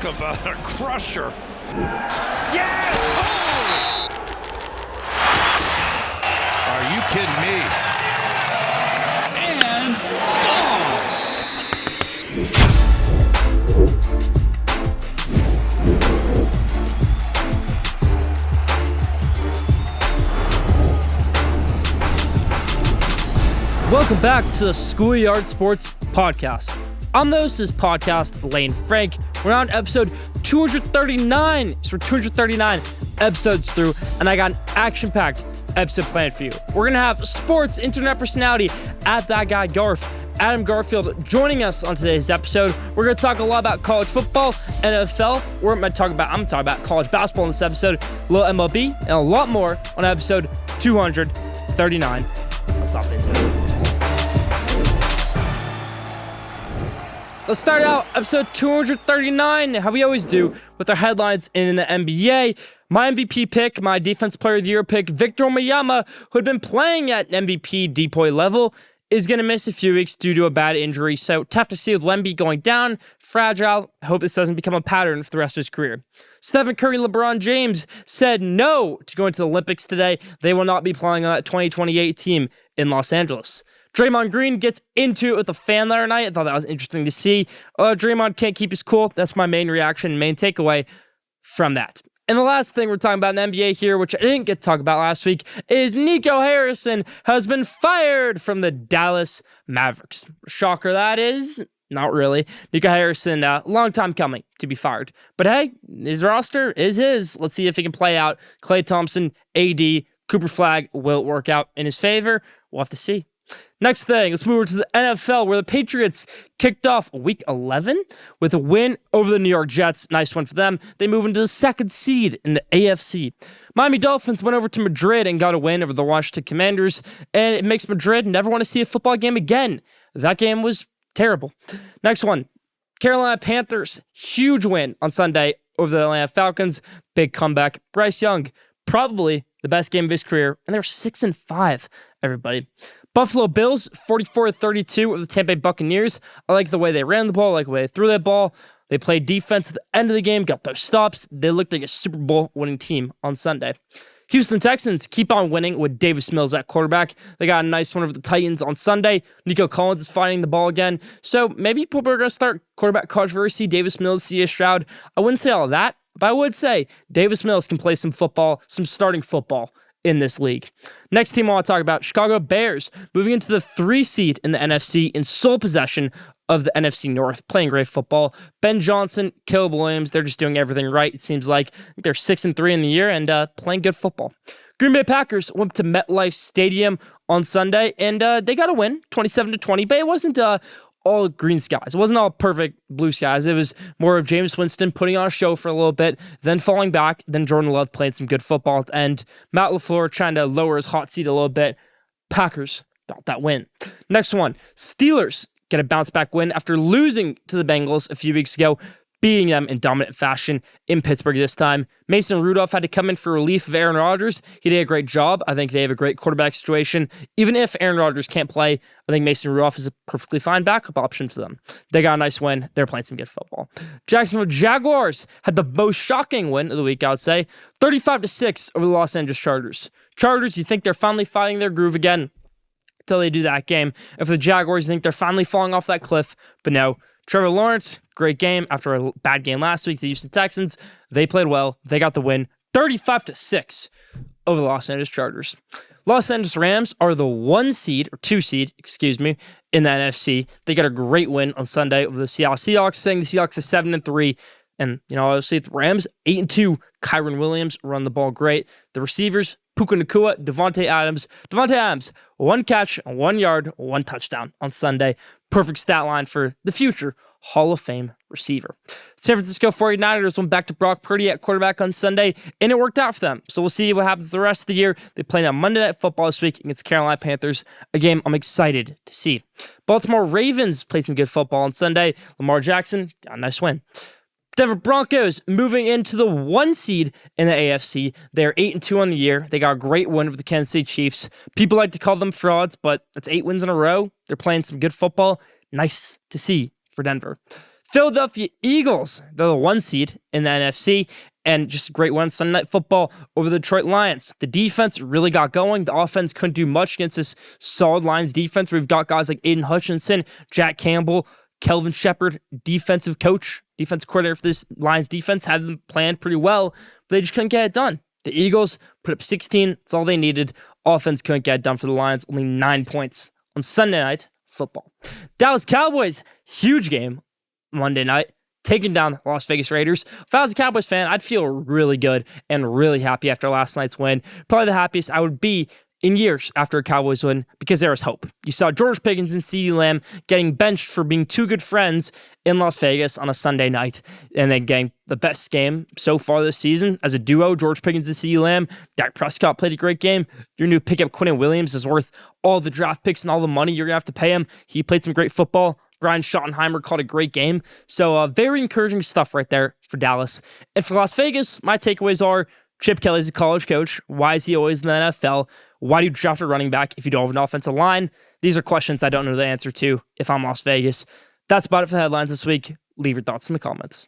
Talk about a crusher. Yes! Oh! Are you kidding me? And gone! Welcome back to the Schoolyard Sports podcast. I'm the host of this podcast, Lane Frank. We're on episode 239. So we're 239 episodes through, and I got an action-packed episode planned for you. We're going to have sports internet personality at That Guy Garf, Adam Garfield, joining us on today's episode. We're going to talk a lot about college football, NFL. I'm going to talk about college basketball in this episode, a little MLB, and a lot more on episode 239. Let's hop into it. Let's start out episode 239, how we always do, with our headlines in the NBA. My MVP pick, my Defense Player of the Year pick, Victor Wembanyama, who had been playing at MVP DPOY level, is going to miss a few weeks due to a bad injury. So tough to see with Wemby going down, fragile. I hope this doesn't become a pattern for the rest of his career. Stephen Curry and LeBron James said no to going to the Olympics today. They will not be playing on that 2028 team in Los Angeles. Draymond Green gets into it with a fan the other night. I thought that was interesting to see. Draymond can't keep his cool. That's my main reaction, main takeaway from that. And the last thing we're talking about in the NBA here, which I didn't get to talk about last week, is Nico Harrison has been fired from the Dallas Mavericks. Shocker that is. Not really. Nico Harrison, long time coming to be fired. But hey, his roster is his. Let's see if he can play out. Klay Thompson, AD, Cooper Flagg, will it work out in his favor? We'll have to see. Next thing, let's move over to the NFL, where the Patriots kicked off week 11 with a win over the New York Jets. Nice one for them. They move into the second seed in the AFC. Miami Dolphins went over to Madrid and got a win over the Washington Commanders, and it makes Madrid never want to see a football game again. That game was terrible. Next one, Carolina Panthers, huge win on Sunday over the Atlanta Falcons. Big comeback. Bryce Young, probably the best game of his career, and they're 6-5, everybody. Buffalo Bills, 44-32 with the Tampa Bay Buccaneers. I like the way they ran the ball, I like the way they threw that ball. They played defense at the end of the game, got those stops. They looked like a Super Bowl winning team on Sunday. Houston Texans keep on winning with Davis Mills at quarterback. They got a nice one over the Titans on Sunday. Nico Collins is fighting the ball again. So maybe people are going to start quarterback controversy. Davis Mills, C.J. Stroud. I wouldn't say all of that, but I would say Davis Mills can play some football, some starting football in this league. Next team I want to talk about, Chicago Bears, moving into the 3 seed in the NFC in sole possession of the NFC North, playing great football. Ben Johnson, Caleb Williams, they're just doing everything right. It seems like they're 6-3 in the year and playing good football. Green Bay Packers went to MetLife Stadium on Sunday and they got a win, 27-20, but it wasn't all green skies. It wasn't all perfect blue skies. It was more of Jameis Winston putting on a show for a little bit, then falling back, then Jordan Love played some good football, and Matt LaFleur trying to lower his hot seat a little bit. Packers got that win. Next one, Steelers get a bounce back win after losing to the Bengals a few weeks ago, beating them in dominant fashion in Pittsburgh this time. Mason Rudolph had to come in for relief of Aaron Rodgers. He did a great job. I think they have a great quarterback situation. Even if Aaron Rodgers can't play, I think Mason Rudolph is a perfectly fine backup option for them. They got a nice win. They're playing some good football. Jacksonville Jaguars had the most shocking win of the week, I would say. 35-6 over the Los Angeles Chargers. Chargers, you think they're finally finding their groove again until they do that game. And for the Jaguars, you think they're finally falling off that cliff. But no. Trevor Lawrence, great game after a bad game last week. The Houston Texans, they played well. They got the win, 35-6 over the Los Angeles Chargers. Los Angeles Rams are the 2 seed, in the NFC. They got a great win on Sunday over the Seattle Seahawks, saying the Seahawks is 7-3. And, obviously, the Rams, 8-2. Kyron Williams run the ball great. The receivers, Puka Nacua, Devontae Adams. Devontae Adams, 1 catch, 1 yard, 1 touchdown on Sunday. Perfect stat line for the future Hall of Fame receiver. San Francisco 49ers went back to Brock Purdy at quarterback on Sunday, and it worked out for them. So we'll see what happens the rest of the year. They play on Monday Night Football this week against Carolina Panthers, a game I'm excited to see. Baltimore Ravens played some good football on Sunday. Lamar Jackson got a nice win. Denver Broncos moving into the 1 seed in the AFC. They're 8-2 on the year. They got a great win over the Kansas City Chiefs. People like to call them frauds, but that's 8 wins in a row. They're playing some good football. Nice to see for Denver. Philadelphia Eagles, they're the 1 seed in the NFC, and just a great win Sunday Night Football over the Detroit Lions. The defense really got going. The offense couldn't do much against this solid Lions defense. We've got guys like Aiden Hutchinson, Jack Campbell, Kelvin Shepard, defensive coordinator for this Lions defense, had them planned pretty well, but they just couldn't get it done. The Eagles put up 16. That's all they needed. Offense couldn't get it done for the Lions. Only 9 points on Sunday Night Football. Dallas Cowboys, huge game Monday night, taking down the Las Vegas Raiders. If I was a Cowboys fan, I'd feel really good and really happy after last night's win. Probably the happiest I would be in years after a Cowboys win, because there was hope. You saw George Pickens and CeeDee Lamb getting benched for being two good friends in Las Vegas on a Sunday night, and then getting the best game so far this season as a duo, George Pickens and CeeDee Lamb. Dak Prescott played a great game. Your new pickup, Quinnen Williams, is worth all the draft picks and all the money you're going to have to pay him. He played some great football. Brian Schottenheimer called a great game. So very encouraging stuff right there for Dallas. And for Las Vegas, my takeaways are Chip Kelly's a college coach. Why is he always in the NFL? Why do you draft a running back if you don't have an offensive line? These are questions I don't know the answer to if I'm Las Vegas. That's about it for the headlines this week. Leave your thoughts in the comments.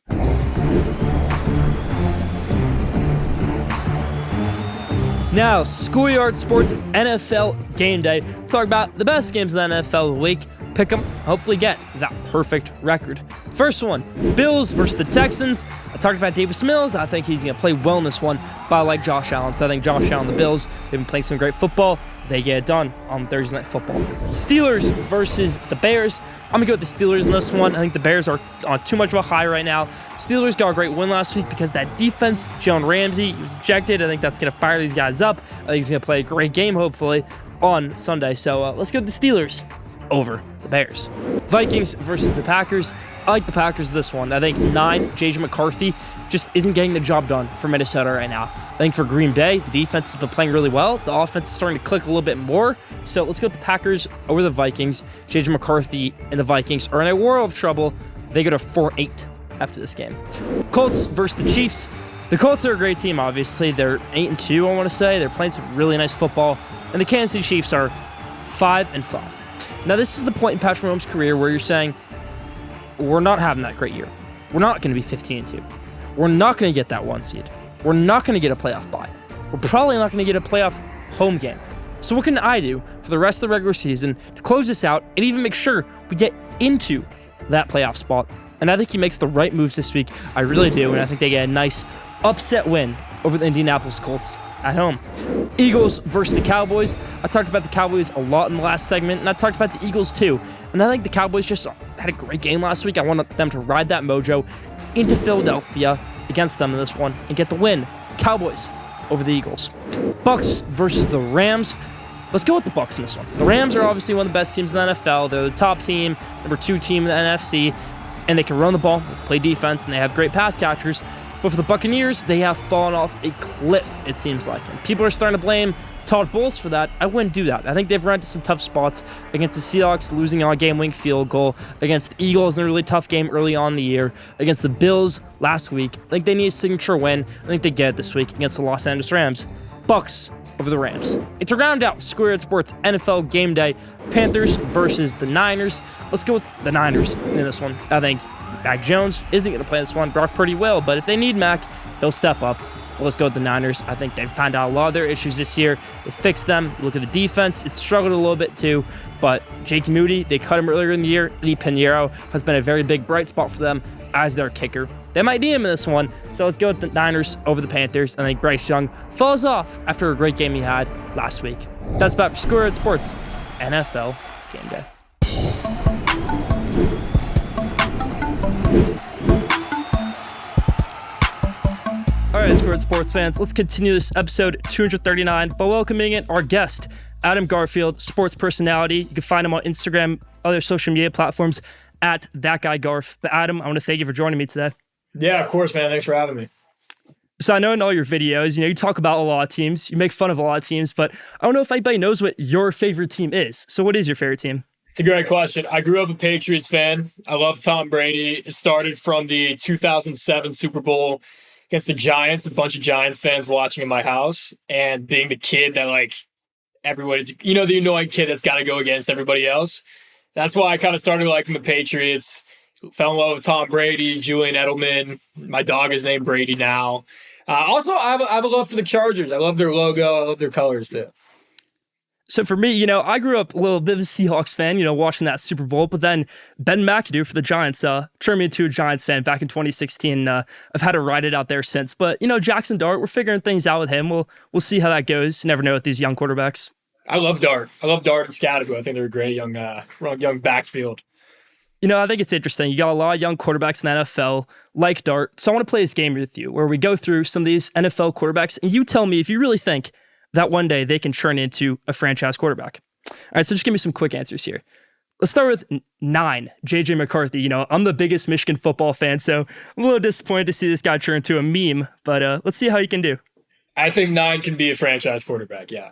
Now, Schoolyard Sports NFL Game Day. We'll talk about the best games in the NFL of the week. Pick them, hopefully get that perfect record. First one, Bills versus the Texans. I talked about Davis Mills. I think he's going to play well in this one, but I like Josh Allen. So I think Josh Allen, the Bills, they've been playing some great football. They get it done on Thursday Night Football. Steelers versus the Bears. I'm going to go with the Steelers in this one. I think the Bears are on too much of a high right now. Steelers got a great win last week because that defense, Jalen Ramsey, he was ejected. I think that's going to fire these guys up. I think he's going to play a great game, hopefully, on Sunday. So let's go with the Steelers over the Bears. Vikings versus the Packers. I like the Packers this one. I think 9, JJ McCarthy just isn't getting the job done for Minnesota right now. I think for Green Bay, the defense has been playing really well. The offense is starting to click a little bit more. So let's go with the Packers over the Vikings. JJ McCarthy and the Vikings are in a world of trouble. They go to 4-8 after this game. Colts versus the Chiefs. The Colts are a great team, obviously. They're 8-2, I want to say. They're playing some really nice football. And the Kansas City Chiefs are 5-5. Now, this is the point in Patrick Mahomes' career where you're saying, we're not having that great year. We're not going to be 15-2. We're not going to get that 1 seed. We're not going to get a playoff bye. We're probably not going to get a playoff home game. So what can I do for the rest of the regular season to close this out and even make sure we get into that playoff spot? And I think he makes the right moves this week. I really do. And I think they get a nice upset win over the Indianapolis Colts at home. Eagles versus the Cowboys. I talked about the Cowboys a lot in the last segment, and I talked about the Eagles too. And I think the Cowboys just had a great game last week. I want them to ride that mojo into Philadelphia against them in this one and get the win. Cowboys over the Eagles. Bucks versus the Rams. Let's go with the Bucks in this one. The Rams are obviously one of the best teams in the NFL. They're the top team, number 2 team in the NFC, and they can run the ball, play defense, and they have great pass catchers. But for the Buccaneers, they have fallen off a cliff, it seems like. And people are starting to blame Todd Bowles for that. I wouldn't do that. I think they've run into some tough spots against the Seahawks, losing on a game-winning field goal, against the Eagles in a really tough game early on in the year, against the Bills last week. I think they need a signature win. I think they get it this week against the Los Angeles Rams. Bucks over the Rams. And to round out Schoolyard Sports NFL Game Day, Panthers versus the Niners. Let's go with the Niners in this one. I think Mac Jones isn't going to play this one. Brock Purdy will, but if they need Mac, he'll step up. But let's go with the Niners. I think they've found out a lot of their issues this year. They fixed them. Look at the defense. It's struggled a little bit too, but Jake Moody, they cut him earlier in the year. Lee Pinheiro has been a very big bright spot for them as their kicker. They might need him in this one, so let's go with the Niners over the Panthers. I think Bryce Young falls off after a great game he had last week. That's about for Schoolyard Sports NFL Game Day. All right, Schoolyard Sports fans, let's continue this episode 239 by welcoming in our guest, Adam Garfield, sports personality. You can find him on Instagram, other social media platforms at ThatGuyGarf. But Adam, I want to thank you for joining me today. Yeah, of course, man. Thanks for having me. So I know in all your videos, you talk about a lot of teams, you make fun of a lot of teams, but I don't know if anybody knows what your favorite team is. So what is your favorite team? It's a great question. I grew up a Patriots fan. I love Tom Brady. It started from the 2007 Super Bowl against the Giants, a bunch of Giants fans watching in my house, and being the kid that, like, everybody's, the annoying kid that's got to go against everybody else. That's why I kind of started liking the Patriots. Fell in love with Tom Brady, Julian Edelman. My dog is named Brady now. Also, I have a love for the Chargers. I love their logo. I love their colors too. So for me, I grew up a little bit of a Seahawks fan, watching that Super Bowl, but then Ben McAdoo for the Giants turned me into a Giants fan back in 2016. I've had to ride it out there since. But, Jackson Dart, we're figuring things out with him. We'll see how that goes. You never know with these young quarterbacks. I love Dart. I love Dart and Scattergood. I think they're a great young backfield. I think it's interesting. You got a lot of young quarterbacks in the NFL like Dart. So I want to play this game with you where we go through some of these NFL quarterbacks and you tell me if you really think that one day they can turn into a franchise quarterback. All right, so just give me some quick answers here. Let's start with 9, JJ McCarthy. I'm the biggest Michigan football fan, so I'm a little disappointed to see this guy turn into a meme, but let's see how he can do. I think 9 can be a franchise quarterback, yeah.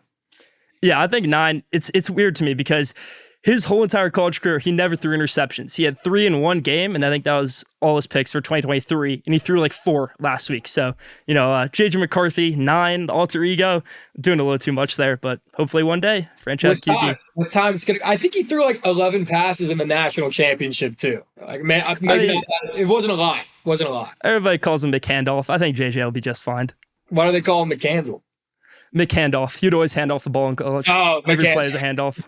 Yeah, I think 9, it's weird to me because his whole entire college career, he never threw interceptions. He had 3 in one game, and I think that was all his picks for 2023, and he threw like 4 last week. So, JJ McCarthy, 9, the alter ego, doing a little too much there, but hopefully one day, franchise QB. With time, it's gonna. I think he threw like 11 passes in the national championship too. Like, man, it wasn't a lot. It wasn't a lot. Everybody calls him McHandolph. I think JJ will be just fine. Why do they call him McCandle? McHandolph. You'd always hand off the ball in college. Oh, every play is a handoff.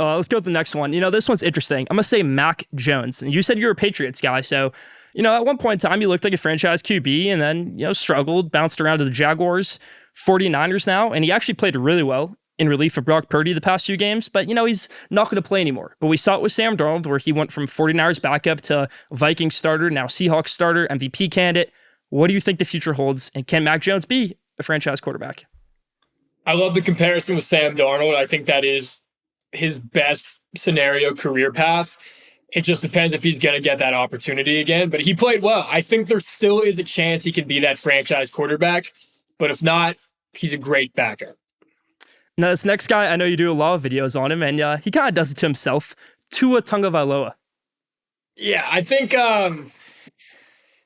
Let's go with the next one. This one's interesting. I'm going to say Mac Jones. And you said you're a Patriots guy. So, at one point in time, you looked like a franchise QB and then, struggled, bounced around to the Jaguars, 49ers now. And he actually played really well in relief of Brock Purdy the past few games. But, he's not going to play anymore. But we saw it with Sam Darnold where he went from 49ers backup to Vikings starter, now Seahawks starter, MVP candidate. What do you think the future holds? And can Mac Jones be a franchise quarterback? I love the comparison with Sam Darnold. I think that is his best scenario career path. It just depends if he's going to get that opportunity again, but he played well. I think there still is a chance he can be that franchise quarterback, but if not, he's a great backup. Now, this next guy, I know you do a lot of videos on him, and he kind of does it to himself. Tua Tagovailoa. Yeah, I think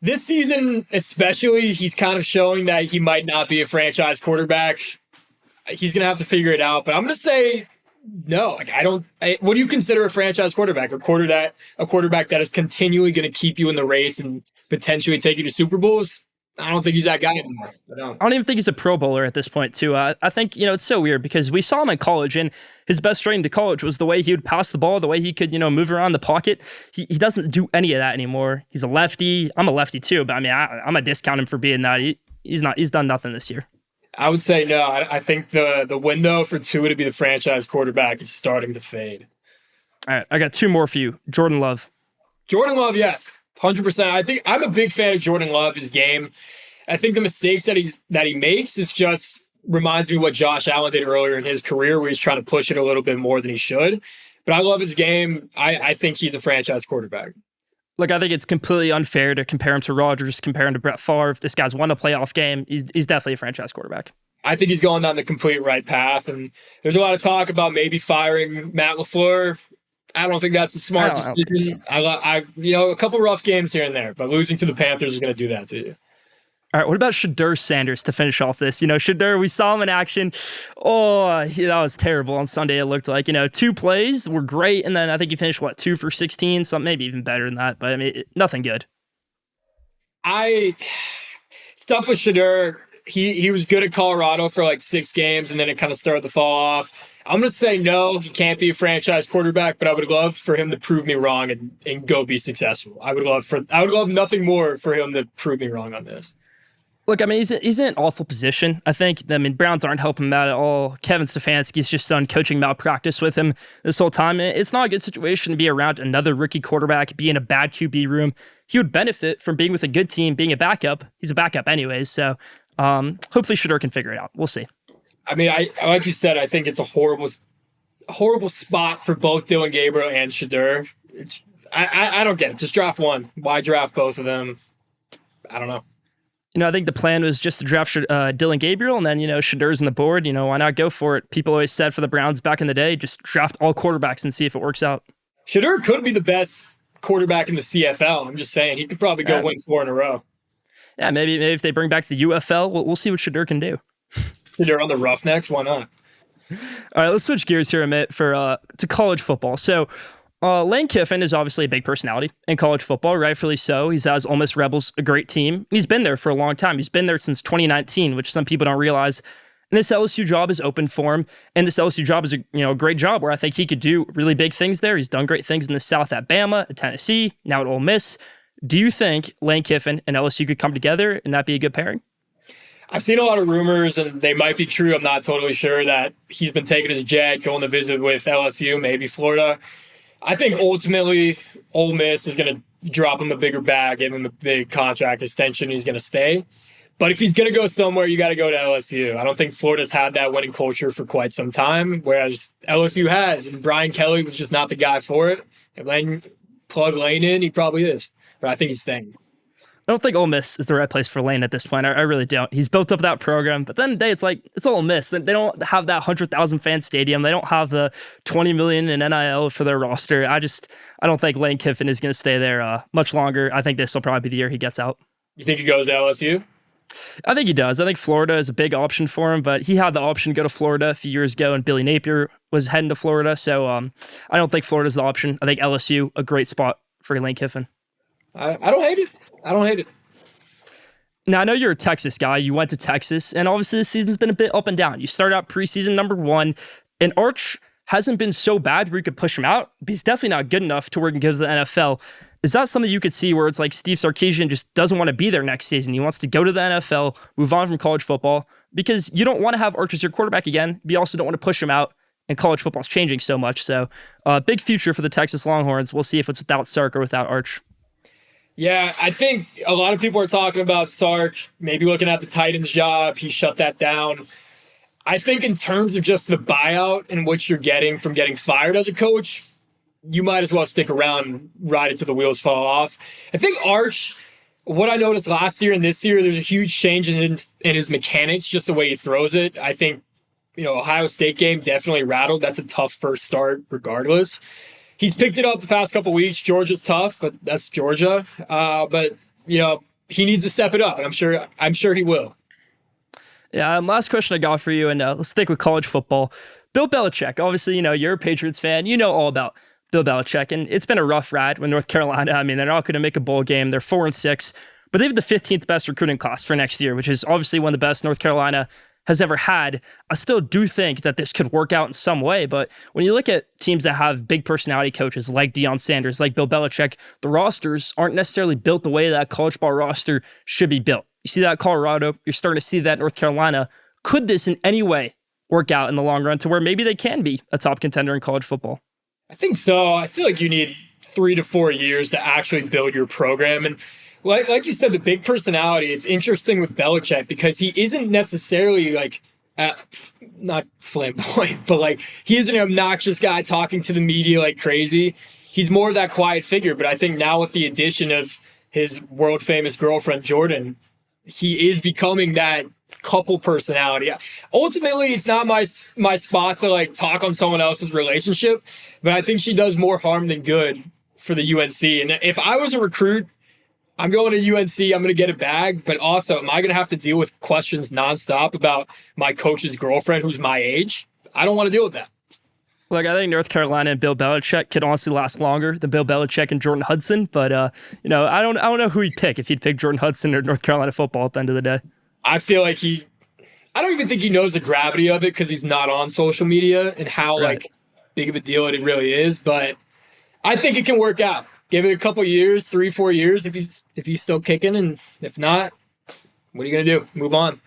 this season especially, he's kind of showing that he might not be a franchise quarterback. He's going to have to figure it out, but I'm going to say no. What do you consider a franchise quarterback? A quarterback that is continually going to keep you in the race and potentially take you to Super Bowls? I don't think he's that guy anymore. I don't even think he's a Pro Bowler at this point, too. I think, it's so weird because we saw him in college, and his best strength in college was the way he would pass the ball, the way he could, move around the pocket. He doesn't do any of that anymore. He's a lefty. I'm a lefty, too, but I'm going to discount him for being that. He's done nothing this year. I would say no. I think the window for Tua to be the franchise quarterback is starting to fade. All right, I got 2 more for you. Jordan Love. Jordan Love, yes, 100%. I think I'm a big fan of Jordan Love, his game. I think the mistakes that he makes, it's just reminds me what Josh Allen did earlier in his career, where he's trying to push it a little bit more than he should. But I love his game. I think he's a franchise quarterback. Look, I think it's completely unfair to compare him to Rodgers, compare him to Brett Favre. This guy's won a playoff game. He's definitely a franchise quarterback. I think he's going down the complete right path. And there's a lot of talk about maybe firing Matt LaFleur. I don't think that's a smart decision. A couple rough games here and there, but losing to the Panthers is going to do that to you. All right, what about Shedeur Sanders to finish off this? Shedeur, we saw him in action. Oh, that was terrible on Sunday, it looked like. 2 plays were great, and then I think he finished, 2 for 16? Something maybe even better than that, but nothing good. Stuff with Shedeur, he was good at Colorado for 6 games, and then it kind of started to fall off. I'm going to say no, he can't be a franchise quarterback, but I would love for him to prove me wrong and go be successful. I would love nothing more for him to prove me wrong on this. Look, he's in an awful position. I think, Browns aren't helping him out at all. Kevin Stefanski's just done coaching malpractice with him this whole time. It's not a good situation to be around another rookie quarterback, be in a bad QB room. He would benefit from being with a good team, being a backup. He's a backup anyways, so hopefully Shedeur can figure it out. We'll see. I like you said, I think it's a horrible spot for both Dylan Gabriel and Shedeur. I don't get it. Just draft one. Why draft both of them? I don't know. I think the plan was just to draft Dylan Gabriel, and then, Shedeur's on the board. Why not go for it? People always said for the Browns back in the day, just draft all quarterbacks and see if it works out. Shedeur could be the best quarterback in the CFL. I'm just saying, he could probably go win 4 in a row. Yeah, maybe if they bring back the UFL, we'll see what Shedeur can do. Shedeur on the Roughnecks, why not? All right, let's switch gears here a minute to college football. So, Lane Kiffin is obviously a big personality in college football, rightfully so. He's has Ole Miss Rebels, a great team. He's been there for a long time. He's been there since 2019, which some people don't realize. And this LSU job is open for him. And this LSU job is a great job where I think he could do really big things there. He's done great things in the South at Bama, at Tennessee, now at Ole Miss. Do you think Lane Kiffin and LSU could come together and that be a good pairing? I've seen a lot of rumors, and they might be true. I'm not totally sure that he's been taking his jet, going to visit with LSU, maybe Florida. I think ultimately Ole Miss is going to drop him a bigger bag, give him a big contract extension. He's going to stay. But if he's going to go somewhere, you got to go to LSU. I don't think Florida's had that winning culture for quite some time, whereas LSU has. And Brian Kelly was just not the guy for it. If Lane plug Lane in, he probably is. But I think he's staying. I don't think Ole Miss is the right place for Lane at this point. I really don't. He's built up that program, but then the day it's Ole Miss. They don't have that 100,000 fan stadium. They don't have the $20 million in NIL for their roster. I don't think Lane Kiffin is going to stay there much longer. I think this will probably be the year he gets out. You think he goes to LSU? I think he does. I think Florida is a big option for him, but he had the option to go to Florida a few years ago, and Billy Napier was heading to Florida. So I don't think Florida's the option. I think LSU, a great spot for Lane Kiffin. I don't hate it. I don't hate it. Now, I know you're a Texas guy. You went to Texas, and obviously this season's been a bit up and down. You start out preseason number 1, and Arch hasn't been so bad where you could push him out, but he's definitely not good enough to where he can go to the NFL. Is that something you could see where it's like Steve Sarkisian just doesn't want to be there next season? He wants to go to the NFL, move on from college football, because you don't want to have Arch as your quarterback again, but you also don't want to push him out, and college football's changing so much. So big future for the Texas Longhorns. We'll see if it's without Sark or without Arch. Yeah, I think a lot of people are talking about Sark, maybe looking at the Titans job. He shut that down. I think in terms of just the buyout and what you're getting from getting fired as a coach, you might as well stick around and ride it till the wheels fall off. I think Arch, what I noticed last year and this year, there's a huge change in his mechanics, just the way he throws it. I think, Ohio State game definitely rattled. That's a tough first start regardless. He's picked it up the past couple weeks. Georgia's tough, but that's Georgia. But he needs to step it up, and I'm sure he will. Yeah. Last question I got for you, and let's stick with college football. Bill Belichick. Obviously, you're a Patriots fan. You know all about Bill Belichick, and it's been a rough ride with North Carolina. I mean, they're not going to make a bowl game. They're 4-6, but they have the 15th best recruiting class for next year, which is obviously one of the best North Carolina has ever had. I still do think that this could work out in some way, but when you look at teams that have big personality coaches like Deion Sanders, like Bill Belichick, the rosters aren't necessarily built the way that college ball roster should be built. You see that at Colorado, you're starting to see that at North Carolina. Could this in any way work out in the long run to where maybe they can be a top contender in college football? I think so. I feel like you need 3 to 4 years to actually build your program. And like you said, the big personality, it's interesting with Belichick because he isn't necessarily not flamboyant, but he is an obnoxious guy talking to the media like crazy. He's more of that quiet figure. But I think now with the addition of his world famous girlfriend, Jordan, he is becoming that couple personality. Ultimately, it's not my spot to talk on someone else's relationship, but I think she does more harm than good for the UNC. And if I was a recruit, I'm going to UNC, I'm going to get a bag, but also, am I going to have to deal with questions nonstop about my coach's girlfriend who's my age? I don't want to deal with that. Look, I think North Carolina and Bill Belichick could honestly last longer than Bill Belichick and Jordan Hudson, but I don't know who he'd pick if he'd pick Jordan Hudson or North Carolina football at the end of the day. I feel like I don't even think he knows the gravity of it because he's not on social media and how big of a deal it really is, but I think it can work out. Give it a couple years, 3-4 years if he's still kicking, and if not, what are you going to do? Move on.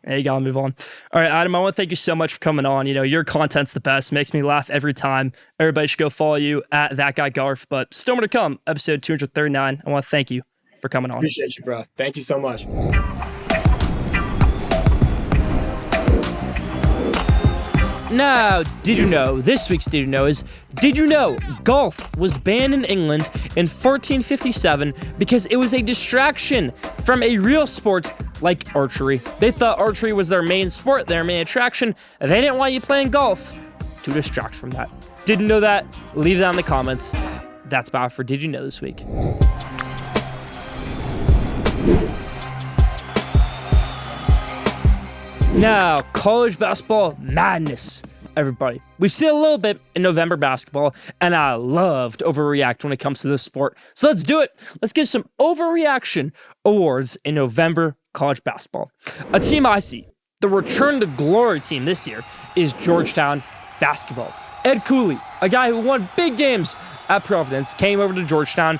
Hey, you gotta move on. All right, Adam, I want to thank you so much for coming on. Your content's the best, makes me laugh every time. Everybody should go follow you at That Guy Garf. But still more to come, episode 239. I want to thank you for coming on. Appreciate you, bro. Thank you so much. Now, did you know, this week's Did You Know is, did you know golf was banned in England in 1457 because it was a distraction from a real sport like archery? They thought archery was their main sport, their main attraction. They didn't want you playing golf to distract from that. Didn't know that? Leave that in the comments. That's about for Did You Know this week. Now, college basketball madness everybody. We've seen a little bit in November basketball, and I love to overreact when it comes to this sport. So let's do it. Let's give some overreaction awards in November college basketball. A team I see, the return to glory team this year, is Georgetown basketball. Ed Cooley, a guy who won big games at Providence, came over to Georgetown,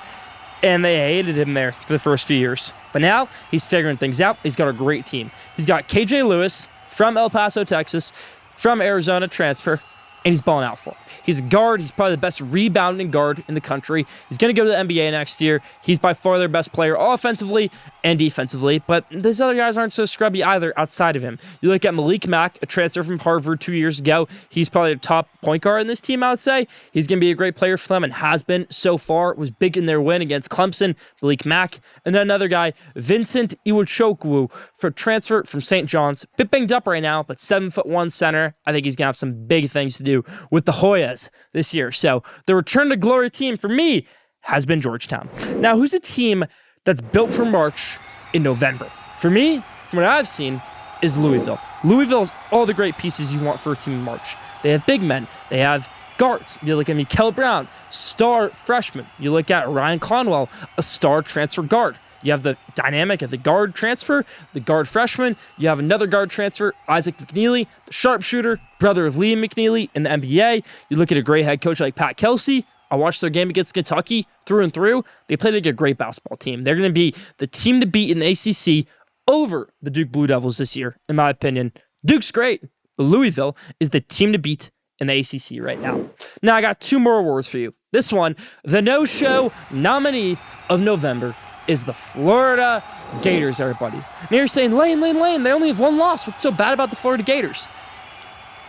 and they hated him there for the first few years. But now he's figuring things out. He's got a great team. He's got KJ Lewis from El Paso, Texas, from Arizona transfer, and he's balling out for him. He's a guard. He's probably the best rebounding guard in the country. He's going to go to the NBA next year. He's by far their best player offensively and defensively, but those other guys aren't so scrubby either outside of him. You look at Malik Mack, a transfer from Harvard 2 years ago. He's probably the top point guard in this team, I would say. He's going to be a great player for them and has been so far. Was big in their win against Clemson, Malik Mack. And then another guy, Vincent Iwuchukwu, for transfer from St. John's. Bit banged up right now, but 7'1" center. I think he's going to have some big things to do with the Hoyas this year. So the return to glory team for me has been Georgetown. Now, who's a team that's built for March in November? For me, from what I've seen, is Louisville. Louisville has all the great pieces you want for a team in March. They have big men. They have guards. You look at Mikael Brown, star freshman. You look at Ryan Conwell, a star transfer guard. You have the dynamic of the guard transfer, the guard freshman. You have another guard transfer, Isaac McNeely, the sharpshooter, brother of Liam McNeely in the NBA. You look at a great head coach like Pat Kelsey. I watched their game against Kentucky through and through. They play like a great basketball team. They're going to be the team to beat in the ACC over the Duke Blue Devils this year, in my opinion. Duke's great, but Louisville is the team to beat in the ACC right now. Now, I got two more awards for you. This one, the no-show nominee of November, is the Florida Gators, everybody. Now you're saying, Lane, they only have one loss. What's so bad about the Florida Gators?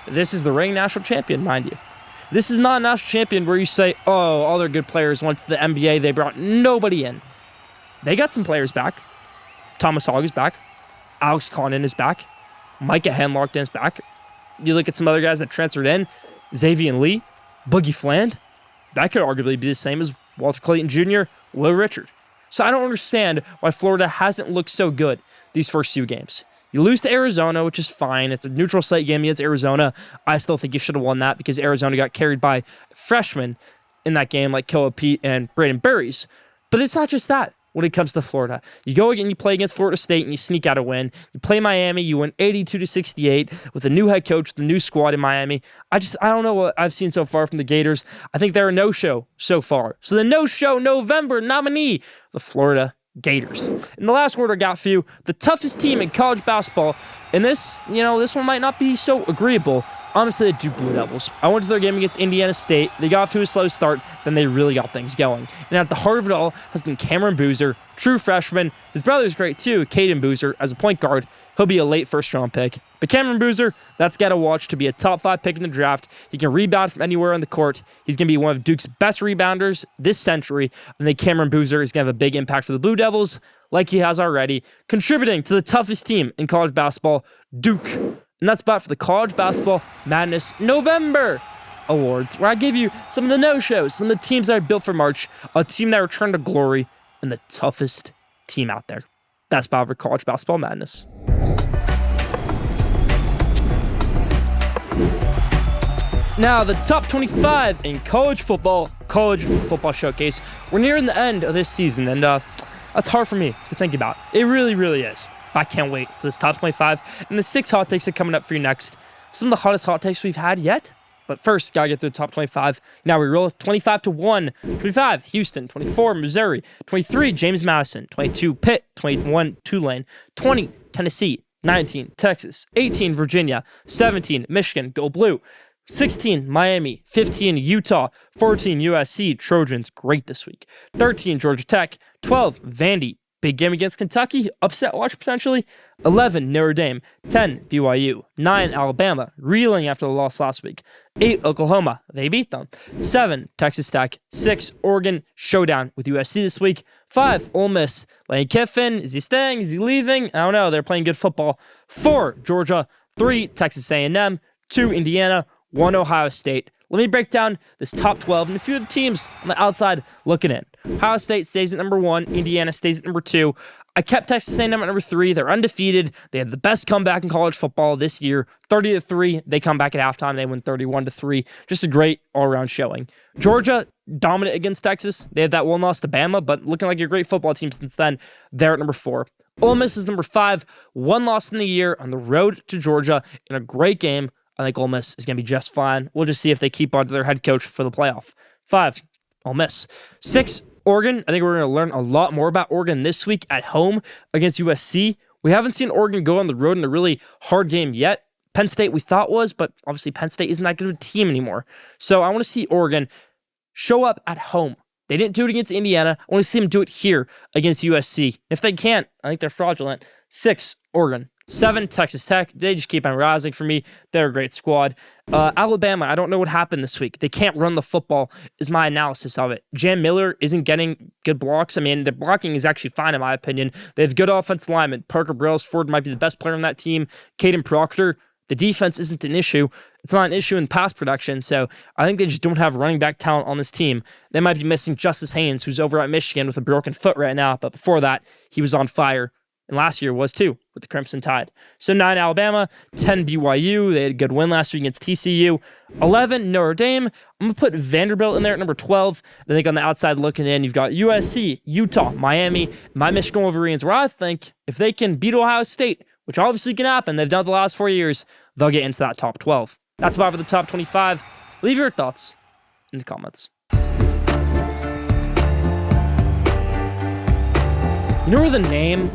This is the reigning national champion, mind you. This is not a national champion where you say, oh, all their good players went to the NBA. They brought nobody in. They got some players back. Thomas Hogg is back. Alex Condon is back. Micah Henlockton is back. You look at some other guys that transferred in. Xavier Lee, Boogie Fland. That could arguably be the same as Walter Clayton Jr., Will Richard. So I don't understand why Florida hasn't looked so good these first few games. You lose to Arizona, which is fine. It's a neutral site game against Arizona. I still think you should have won that because Arizona got carried by freshmen in that game like Koa Pete and Braden Berries. But it's not just that when it comes to Florida. You go and you play against Florida State and you sneak out a win. You play Miami, you win 82-68 with a new head coach, the new squad in Miami. I don't know what I've seen so far from the Gators. I think they're a no-show so far. So the no-show November nominee, the Florida Gators. And the last word I got for you, the toughest team in college basketball, and this one might not be so agreeable. Honestly, the Duke Blue Devils. I went to their game against Indiana State. They got off to a slow start, then they really got things going. And at the heart of it all has been Cameron Boozer, true freshman. His brother's great too, Caden Boozer, as a point guard. He'll be a late first-round pick. But Cameron Boozer, that's got to watch to be a top 5 pick in the draft. He can rebound from anywhere on the court. He's going to be one of Duke's best rebounders this century. And then Cameron Boozer is going to have a big impact for the Blue Devils, like he has already, contributing to the toughest team in college basketball, Duke. And that's about for the College Basketball Madness November Awards, where I give you some of the no-shows, some of the teams that are built for March, a team that returned to glory, and the toughest team out there. That's about for College Basketball Madness. Now, the top 25 in college football showcase. We're nearing the end of this season, and that's hard for me to think about. It really, really is. I can't wait for this top 25 and the 6 hot takes that are coming up for you next. Some of the hottest hot takes we've had yet. But first, gotta get through the top 25. Now we roll 25-1. 25, Houston. 24, Missouri. 23, James Madison. 22, Pitt. 21, Tulane. 20, Tennessee. 19, Texas. 18, Virginia. 17, Michigan. Go Blue. 16, Miami. 15, Utah. 14, USC. Trojans, great this week. 13, Georgia Tech. 12, Vandy. Big game against Kentucky, upset watch potentially. 11, Notre Dame. 10, BYU. 9, Alabama, reeling after the loss last week. 8, Oklahoma, they beat them. 7, Texas Tech. 6, Oregon, showdown with USC this week. 5, Ole Miss. Lane Kiffin, is he staying? Is he leaving? I don't know, they're playing good football. 4, Georgia. 3, Texas A&M. 2, Indiana. 1, Ohio State. Let me break down this top 12 and a few of the teams on the outside looking in. Ohio State stays at number 1. Indiana stays at number 2. I kept Texas A&M at number 3. They're undefeated. They had the best comeback in college football this year. 30-3. They come back at halftime. They win 31-3. Just a great all-around showing. Georgia, dominant against Texas. They had that one loss to Bama, but looking like a great football team since then. They're at number 4. Ole Miss is number 5. One loss in the year on the road to Georgia in a great game. I think Ole Miss is going to be just fine. We'll just see if they keep on to their head coach for the playoff. 5, Ole Miss. 6, Oregon. I think we're going to learn a lot more about Oregon this week at home against USC. We haven't seen Oregon go on the road in a really hard game yet. Penn State we thought was, but obviously Penn State isn't that good of a team anymore. So I want to see Oregon show up at home. They didn't do it against Indiana. I want to see them do it here against USC. If they can't, I think they're fraudulent. 6, Oregon. 7, Texas Tech. They just keep on rising for me. They're a great squad. Alabama, I don't know what happened this week. They can't run the football is my analysis of it. Jam Miller isn't getting good blocks. I mean, their blocking is actually fine in my opinion. They have good offensive linemen. Parker Brailsford might be the best player on that team. Caden Proctor. The defense isn't an issue. It's not an issue in pass production, so I think they just don't have running back talent on this team. They might be missing Justice Haynes, who's over at Michigan with a broken foot right now, but before that, he was on fire. And last year was too, with the Crimson Tide. So 9, Alabama, 10, BYU. They had a good win last week against TCU. 11, Notre Dame. I'm going to put Vanderbilt in there at number 12. I think on the outside looking in, you've got USC, Utah, Miami, my Michigan Wolverines, where I think if they can beat Ohio State, which obviously can happen, they've done it the last 4 years, they'll get into that top 12. That's about for the top 25. Leave your thoughts in the comments. You know where the name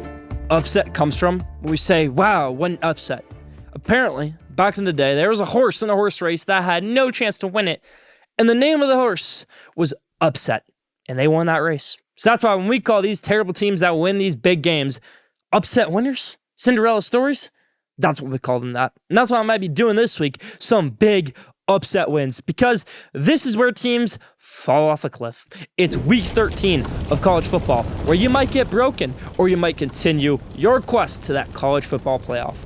upset comes from? When we say, wow, what upset. Apparently, back in the day, there was a horse in a horse race that had no chance to win it, and the name of the horse was Upset, and they won that race. So that's why when we call these terrible teams that win these big games upset winners, Cinderella stories, that's what we call them that. And that's what I might be doing this week, some big upset wins, because this is where teams fall off a cliff. It's week 13 of college football, where you might get broken or you might continue your quest to that college football playoff.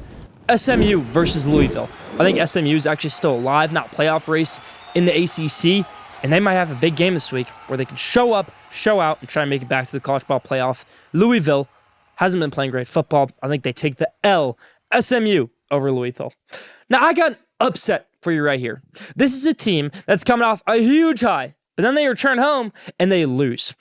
SMU versus Louisville. I think SMU is actually still alive, not playoff race in the ACC, and they might have a big game this week where they can show up, show out, and try and make it back to the college football playoff. Louisville hasn't been playing great football. I think they take the L. SMU over Louisville. Now, I got upset for you right here. This is a team that's coming off a huge high, but then they return home and they lose.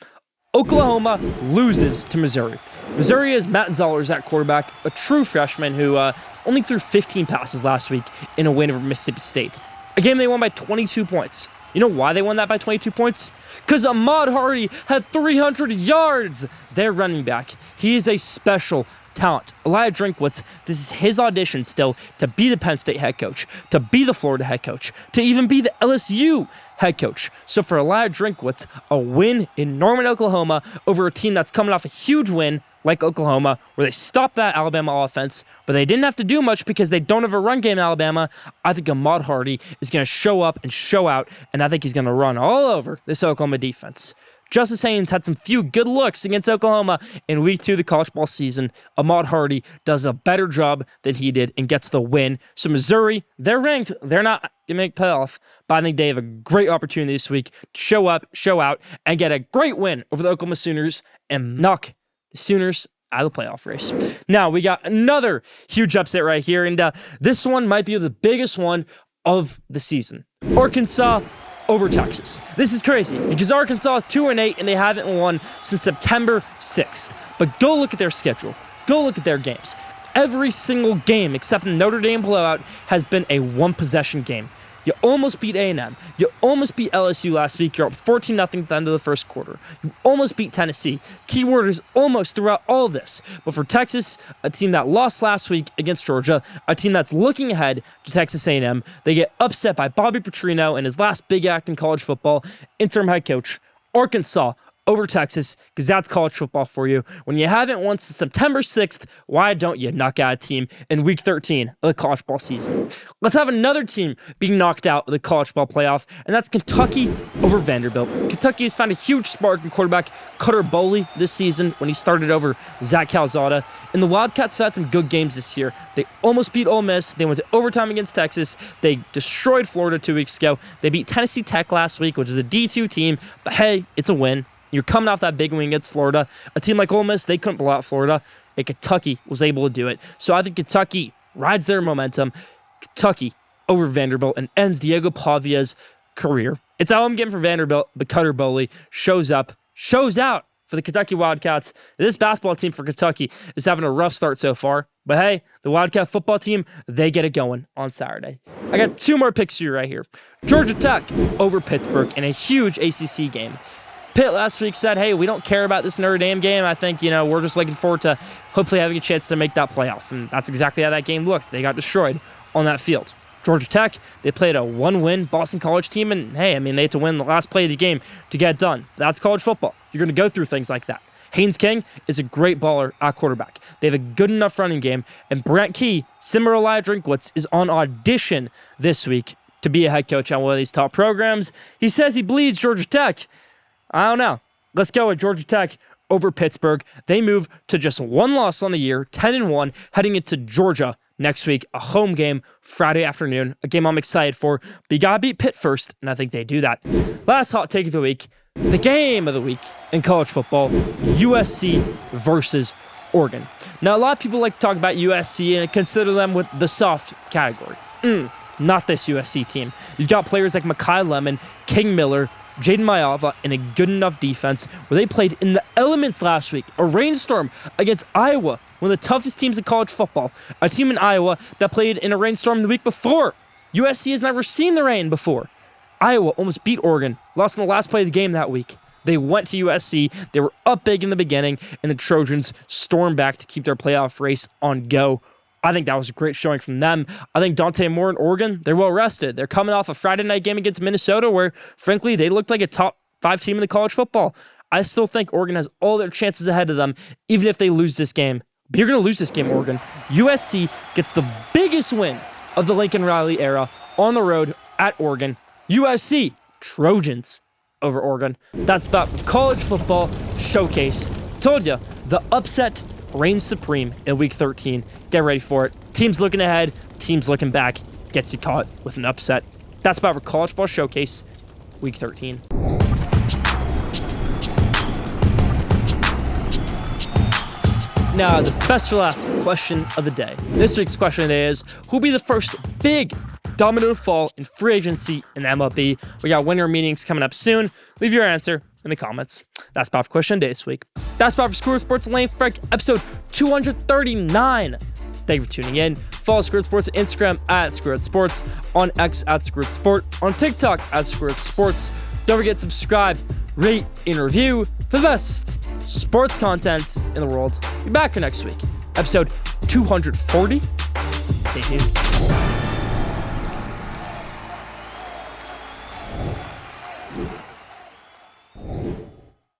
Oklahoma loses to Missouri. Missouri has Matt Zollers at quarterback, a true freshman who only threw 15 passes last week in a win over Mississippi State. A game they won by 22 points. You know why they won that by 22 points? Because Ahmad Hardy had 300 yards. Their running back. He is a special talent. Elijah Drinkwitz, this is his audition still to be the Penn State head coach, to be the Florida head coach, to even be the LSU head coach. So for Elijah Drinkwitz, a win in Norman, Oklahoma over a team that's coming off a huge win like Oklahoma, where they stopped that Alabama offense, but they didn't have to do much because they don't have a run game in Alabama. I think Ahmad Hardy is going to show up and show out, and I think he's going to run all over this Oklahoma defense. Justice Haynes had some few good looks against Oklahoma in week 2 of the college ball season. Ahmad Hardy does a better job than he did and gets the win. So Missouri, they're ranked. They're not going to make playoff, but I think they have a great opportunity this week to show up, show out, and get a great win over the Oklahoma Sooners and knock the Sooners out of the playoff race. Now, we got another huge upset right here, and this one might be the biggest one of the season. Arkansas over Texas. This is crazy because Arkansas is 2-8 and they haven't won since September 6th. But go look at their schedule. Go look at their games. Every single game except the Notre Dame blowout has been a one-possession game. You almost beat A&M. You almost beat LSU last week. You're up 14-0 at the end of the first quarter. You almost beat Tennessee. Keyword is almost throughout all of this. But for Texas, a team that lost last week against Georgia, a team that's looking ahead to Texas A&M, they get upset by Bobby Petrino and his last big act in college football, interim head coach. Arkansas over Texas, because that's college football for you. When you haven't won since September 6th, why don't you knock out a team in week 13 of the college ball season? Let's have another team being knocked out of the college ball playoff, and that's Kentucky over Vanderbilt. Kentucky has found a huge spark in quarterback Cutter Boley this season when he started over Zach Calzada, and the Wildcats have had some good games this year. They almost beat Ole Miss. They went to overtime against Texas. They destroyed Florida 2 weeks ago. They beat Tennessee Tech last week, which is a D2 team, but hey, it's a win. You're coming off that big win against Florida. A team like Ole Miss, they couldn't blow out Florida, and Kentucky was able to do it. So I think Kentucky rides their momentum. Kentucky over Vanderbilt and ends Diego Pavia's career. It's all I'm getting for Vanderbilt, but Cutter Boley shows out for the Kentucky Wildcats. This basketball team for Kentucky is having a rough start so far. But hey, the Wildcat football team, they get it going on Saturday. I got two more picks for you right here. Georgia Tech over Pittsburgh in a huge ACC game. Pitt last week said, hey, we don't care about this Notre Dame game. I think, we're just looking forward to hopefully having a chance to make that playoff. And that's exactly how that game looked. They got destroyed on that field. Georgia Tech, they played a one-win Boston College team, and hey, they had to win the last play of the game to get it done. That's college football. You're going to go through things like that. Haynes King is a great baller at quarterback. They have a good enough running game, and Brent Key, similar to Eli Drinkwitz, is on audition this week to be a head coach on one of these top programs. He says he bleeds Georgia Tech. I don't know. Let's go with Georgia Tech over Pittsburgh. They move to just one loss on the year, 10-1, heading into Georgia next week, a home game Friday afternoon, a game I'm excited for. But you gotta beat Pitt first, and I think they do that. Last hot take of the week, the game of the week in college football, USC versus Oregon. Now, a lot of people like to talk about USC and consider them with the soft category. Not this USC team. You've got players like Mekhi Lemon, King Miller, Jaden Mayava, and a good enough defense where they played in the elements last week, a rainstorm against Iowa, one of the toughest teams in college football, a team in Iowa that played in a rainstorm the week before. USC has never seen the rain before. Iowa almost beat Oregon, lost in the last play of the game that week. They went to USC, they were up big in the beginning, and the Trojans stormed back to keep their playoff race on go. I think that was a great showing from them. I think Dante Moore and Oregon, they're well rested. They're coming off a Friday night game against Minnesota where, frankly, they looked like a top 5 team in the college football. I still think Oregon has all their chances ahead of them, even if they lose this game. But you're going to lose this game, Oregon. USC gets the biggest win of the Lincoln Riley era on the road at Oregon. USC, Trojans over Oregon. That's about college football showcase. Told you, the upset reigns supreme in Week 13. Get ready for it. Teams looking ahead, teams looking back. Gets you caught with an upset. That's about our college ball showcase, Week 13. Now, the best for last question of the day. This week's question of the day is, who'll be the first big domino to fall in free agency in the MLB? We got winter meetings coming up soon. Leave your answer in the comments. That's about for question of the day this week. That's about for Schoolyard Sports Lane Frank, episode 239. Thank you for tuning in. Follow Schoolyard Sports on Instagram at Schoolyard Sports, on X at Schoolyard Sport, on TikTok at Schoolyard Sports. Don't forget to subscribe, rate, and review for the best sports content in the world. Be back for next week, episode 240. Stay tuned.